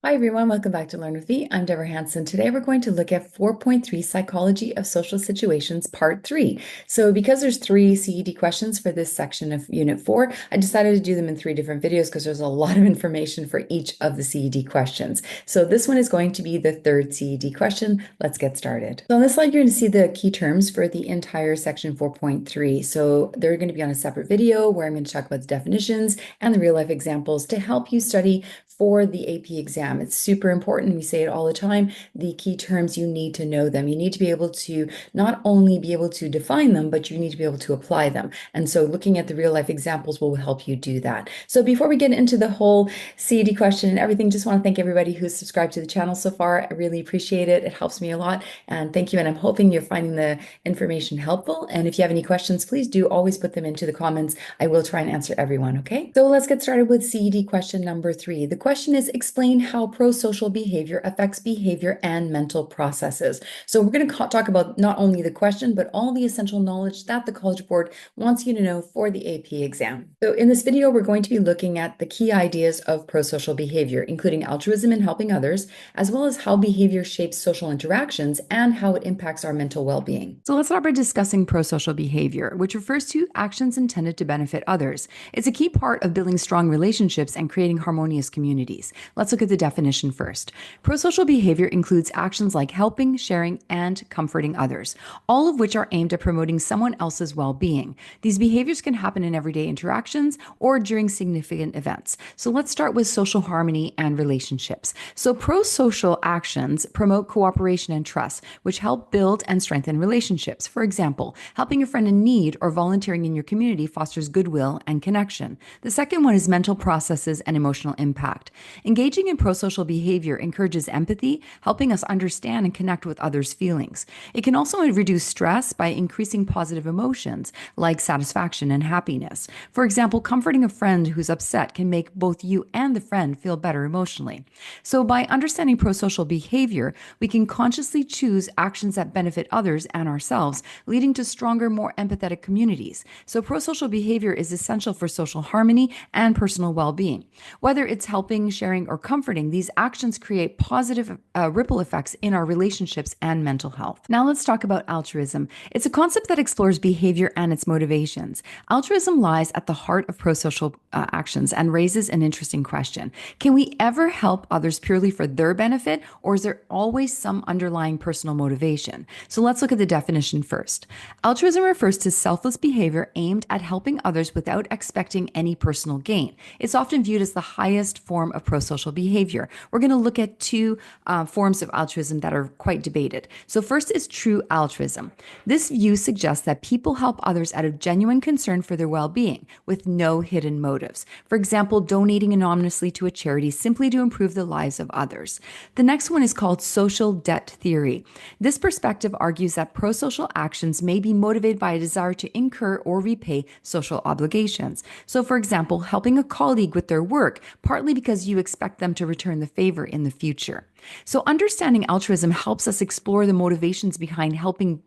Hi everyone, welcome back to Learn with Me. I'm Deborah Hanson. Today we're going to look at 4.3 Psychology of Social Situations, Part 3. So because there's three CED questions for this section of Unit 4, I decided to do them in three different videos because there's a lot of information for each of the CED questions. So this one is going to be the third CED question. Let's get started. So on this slide, you're going to see the key terms for the entire section 4.3. So they're going to be on a separate video where I'm going to talk about the definitions and the real life examples to help you study for the AP exam. It's super important. We say it all the time. The key terms, you need to know them. You need to be able to not only be able to define them, but you need to be able to apply them. And so looking at the real life examples will help you do that. So before we get into the whole CED question and everything, just want to thank everybody who's subscribed to the channel so far. I really appreciate it. It helps me a lot. And thank you. And I'm hoping you're finding the information helpful. And if you have any questions, please do always put them into the comments. I will try and answer everyone. Okay. So let's get started with CED question number 3. The question is, explain how prosocial behavior affects behavior and mental processes. So we're going to talk about not only the question, but all the essential knowledge that the College Board wants you to know for the AP exam. So in this video, we're going to be looking at the key ideas of prosocial behavior, including altruism and helping others, as well as how behavior shapes social interactions and how it impacts our mental well-being. So let's start by discussing prosocial behavior, which refers to actions intended to benefit others. It's a key part of building strong relationships and creating harmonious communities. Let's look at the definition first. Prosocial behavior includes actions like helping, sharing, and comforting others, all of which are aimed at promoting someone else's well-being. These behaviors can happen in everyday interactions or during significant events. So let's start with social harmony and relationships. So prosocial actions promote cooperation and trust, which help build and strengthen relationships. For example, helping a friend in need or volunteering in your community fosters goodwill and connection. The second one is mental processes and emotional impact. Engaging in prosocial behavior encourages empathy, helping us understand and connect with others' feelings. It can also reduce stress by increasing positive emotions like satisfaction and happiness. For example, comforting a friend who's upset can make both you and the friend feel better emotionally. So by understanding prosocial behavior, we can consciously choose actions that benefit others and ourselves, leading to stronger, more empathetic communities. So prosocial behavior is essential for social harmony and personal well-being. Whether it's helping, sharing, or comforting, these actions create positive ripple effects in our relationships and mental health. Now let's talk about altruism. It's a concept that explores behavior and its motivations. Altruism lies at the heart of prosocial actions and raises an interesting question. Can we ever help others purely for their benefit, or is there always some underlying personal motivation? So let's look at the definition first. Altruism refers to selfless behavior aimed at helping others without expecting any personal gain. It's often viewed as the highest form of prosocial behavior. We're going to look at two forms of altruism that are quite debated. So first is true altruism. This view suggests that people help others out of genuine concern for their well-being with no hidden motives. For example, donating anonymously to a charity simply to improve the lives of others. The next one is called social debt theory. This perspective argues that prosocial actions may be motivated by a desire to incur or repay social obligations. So for example, helping a colleague with their work, partly because you expect them to return the favor in the future. So understanding altruism helps us explore the motivations behind helping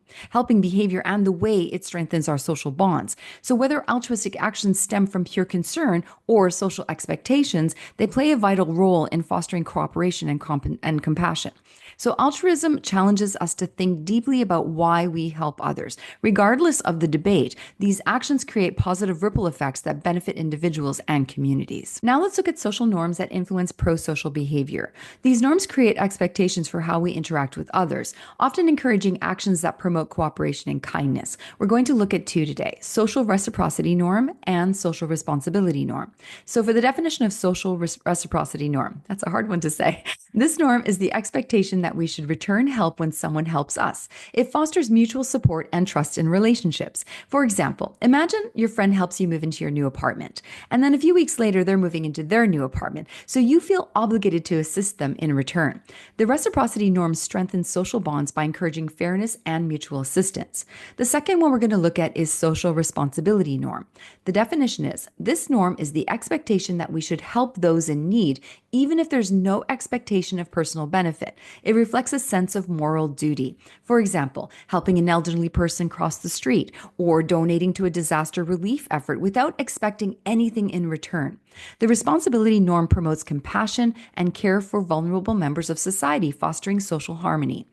behavior and the way it strengthens our social bonds. So whether altruistic actions stem from pure concern or social expectations, they play a vital role in fostering cooperation and compassion. So altruism challenges us to think deeply about why we help others. Regardless of the debate, these actions create positive ripple effects that benefit individuals and communities. Now let's look at social norms that influence prosocial behavior. These norms create expectations for how we interact with others, often encouraging actions that promote cooperation and kindness. We're going to look at two today: social reciprocity norm and social responsibility norm. So for the definition of social reciprocity norm, that's a hard one to say. This norm is the expectation that we should return help when someone helps us. It fosters mutual support and trust in relationships. For example, imagine your friend helps you move into your new apartment, and then a few weeks later, they're moving into their new apartment, so you feel obligated to assist them in return. The reciprocity norm strengthens social bonds by encouraging fairness and mutual assistance. The second one we're going to look at is social responsibility norm. The definition is, this norm is the expectation that we should help those in need, even if there's no expectation of personal benefit. It reflects a sense of moral duty. For example, helping an elderly person cross the street or donating to a disaster relief effort without expecting anything in return. The responsibility norm promotes compassion and care for vulnerable members of society, fostering social harmony.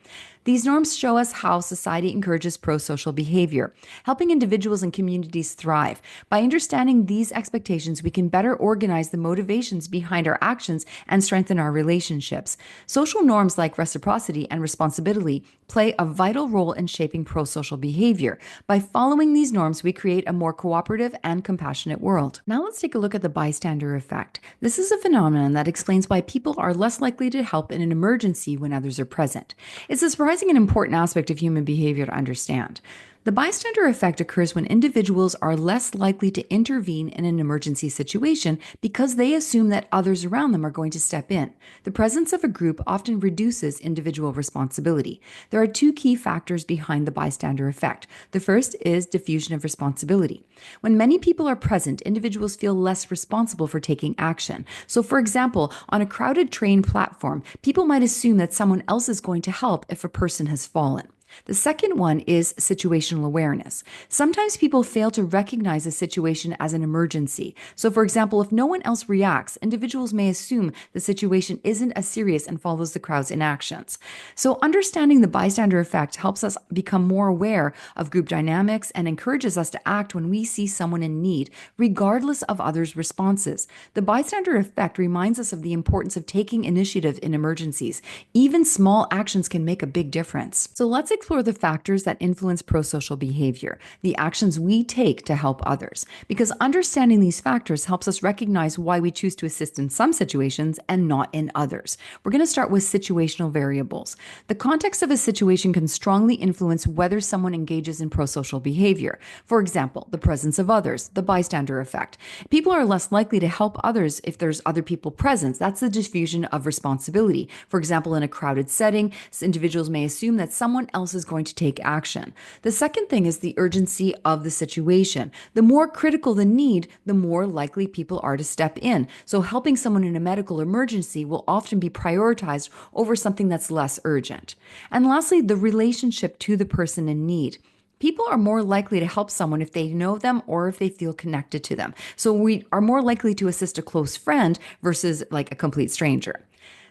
These norms show us how society encourages pro-social behavior, helping individuals and communities thrive. By understanding these expectations, we can better organize the motivations behind our actions and strengthen our relationships. Social norms like reciprocity and responsibility play a vital role in shaping pro-social behavior. By following these norms, we create a more cooperative and compassionate world. Now let's take a look at the bystander effect. This is a phenomenon that explains why people are less likely to help in an emergency when others are present. It's a surprising and important aspect of human behavior to understand. The bystander effect occurs when individuals are less likely to intervene in an emergency situation because they assume that others around them are going to step in. The presence of a group often reduces individual responsibility. There are two key factors behind the bystander effect. The first is diffusion of responsibility. When many people are present, individuals feel less responsible for taking action. So, for example, on a crowded train platform, people might assume that someone else is going to help if a person has fallen. The second one is situational awareness. Sometimes people fail to recognize a situation as an emergency. So, for example, if no one else reacts, individuals may assume the situation isn't as serious and follows the crowd's inactions. So, understanding the bystander effect helps us become more aware of group dynamics and encourages us to act when we see someone in need, regardless of others' responses. The bystander effect reminds us of the importance of taking initiative in emergencies. Even small actions can make a big difference. So, let's explore the factors that influence prosocial behavior, the actions we take to help others, because understanding these factors helps us recognize why we choose to assist in some situations and not in others. We're going to start with situational variables. The context of a situation can strongly influence whether someone engages in prosocial behavior. For example, the presence of others, the bystander effect. People are less likely to help others if there's other people present. That's the diffusion of responsibility. For example, in a crowded setting, individuals may assume that someone else is going to take action. The second thing is the urgency of the situation. The more critical the need, the more likely people are to step in. So helping someone in a medical emergency will often be prioritized over something that's less urgent. And lastly, the relationship to the person in need. People are more likely to help someone if they know them or if they feel connected to them. So we are more likely to assist a close friend versus like a complete stranger.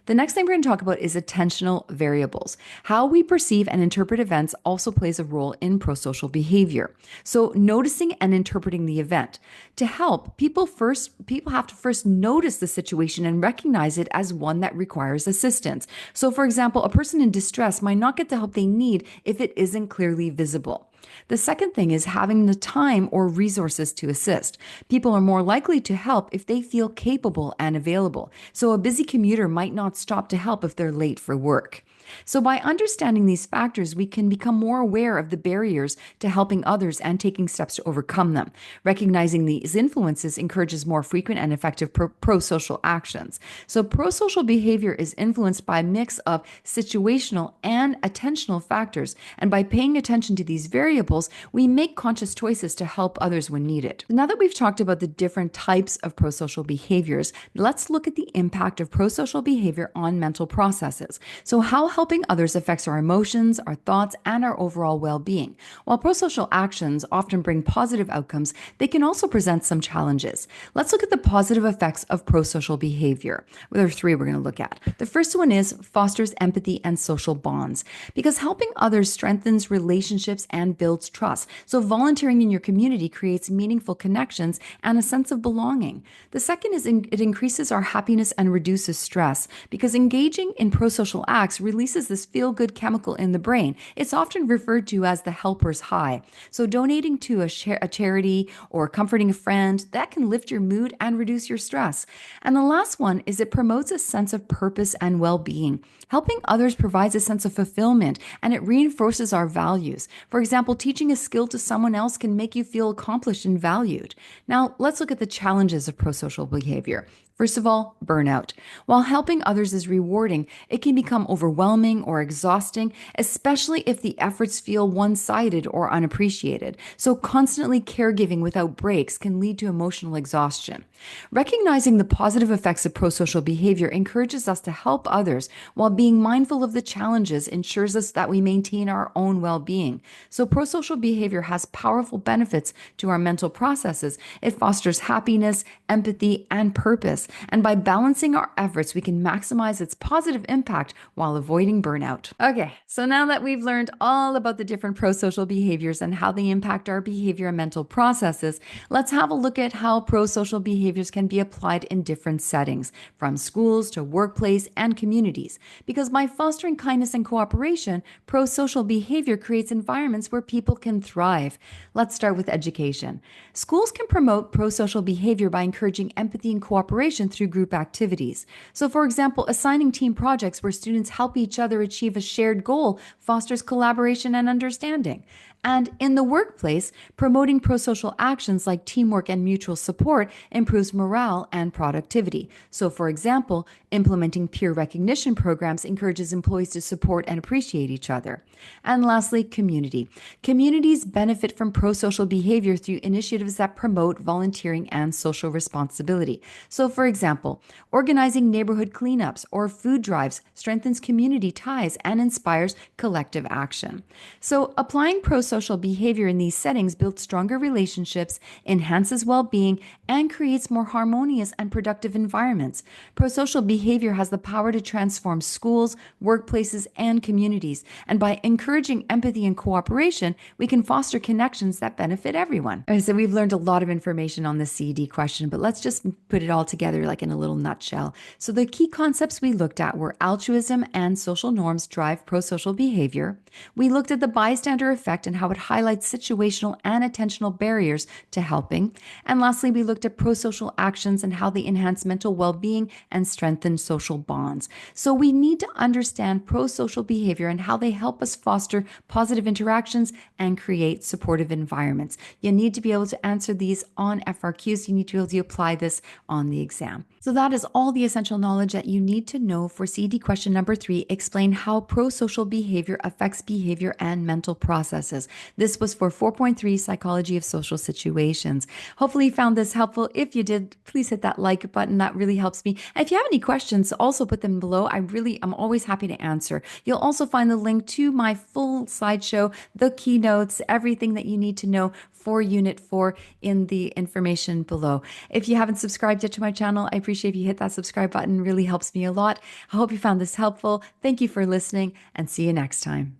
The next thing we're going to talk about is attentional variables. How we perceive and interpret events also plays a role in prosocial behavior. So noticing and interpreting the event. To help, people have to first notice the situation and recognize it as one that requires assistance. So for example, a person in distress might not get the help they need if it isn't clearly visible. The second thing is having the time or resources to assist. People are more likely to help if they feel capable and available. So a busy commuter might not stop to help if they're late for work. So by understanding these factors, we can become more aware of the barriers to helping others and taking steps to overcome them. Recognizing these influences encourages more frequent and effective pro-social actions. So pro-social behavior is influenced by a mix of situational and attentional factors. And by paying attention to these variables, we make conscious choices to help others when needed. Now that we've talked about the different types of pro-social behaviors, let's look at the impact of pro-social behavior on mental processes. So how helping others affects our emotions, our thoughts, and our overall well-being. While prosocial actions often bring positive outcomes, they can also present some challenges. Let's look at the positive effects of prosocial behavior. There are three we're going to look at. The first one is fosters empathy and social bonds, because helping others strengthens relationships and builds trust. So volunteering in your community creates meaningful connections and a sense of belonging. The second is it increases our happiness and reduces stress, because engaging in prosocial acts releases this feel-good chemical in the brain. It's often referred to as the helper's high. So donating to a charity or comforting a friend, that can lift your mood and reduce your stress. And the last one is it promotes a sense of purpose and well-being. Helping others provides a sense of fulfillment and it reinforces our values. For example, teaching a skill to someone else can make you feel accomplished and valued. Now, let's look at the challenges of prosocial behavior. First of all, burnout. While helping others is rewarding, it can become overwhelming or exhausting, especially if the efforts feel one-sided or unappreciated. So constantly caregiving without breaks can lead to emotional exhaustion. Recognizing the positive effects of prosocial behavior encourages us to help others, while being mindful of the challenges ensures us that we maintain our own well-being. So prosocial behavior has powerful benefits to our mental processes. It fosters happiness, empathy, and purpose. And by balancing our efforts, we can maximize its positive impact while avoiding burnout. Okay, so now that we've learned all about the different prosocial behaviors and how they impact our behavior and mental processes, let's have a look at how prosocial behaviors can be applied in different settings, from schools to workplace and communities. Because by fostering kindness and cooperation, prosocial behavior creates environments where people can thrive. Let's start with education. Schools can promote prosocial behavior by encouraging empathy and cooperation through group activities. So, for example, assigning team projects where students help each other achieve a shared goal fosters collaboration and understanding. And in the workplace, promoting prosocial actions like teamwork and mutual support improves morale and productivity. So, for example, implementing peer recognition programs encourages employees to support and appreciate each other. And lastly, community. Communities benefit from prosocial behavior through initiatives that promote volunteering and social responsibility. So, for example, organizing neighborhood cleanups or food drives strengthens community ties and inspires collective action. So, applying prosocial behavior in these settings builds stronger relationships, enhances well being, and creates more harmonious and productive environments. Prosocial behavior has the power to transform schools, workplaces, and communities. And by encouraging empathy and cooperation, we can foster connections that benefit everyone. Okay, so we've learned a lot of information on the CED question, but let's just put it all together like in a little nutshell. So the key concepts we looked at were altruism and social norms drive prosocial behavior. We looked at the bystander effect and how it highlights situational and attentional barriers to helping. And lastly, we looked at prosocial actions and how they enhance mental well-being and strengthen social bonds. So we need to understand prosocial behavior and how they help us foster positive interactions and create supportive environments. You need to be able to answer these on FRQs. You need to be able to apply this on the exam. So that is all the essential knowledge that you need to know for CED question number 3. Explain how prosocial behavior affects behavior and mental processes. This was for 4.3 Psychology of Social Situations. Hopefully you found this helpful. If you did, please hit that like button. That really helps me. And if you have any questions, also put them below. I'm always happy to answer. You'll also find the link to my full slideshow, the keynotes, everything that you need to know for Unit 4 in the information below. If you haven't subscribed yet to my channel, I appreciate if you hit that subscribe button. It really helps me a lot. I hope you found this helpful. Thank you for listening and see you next time.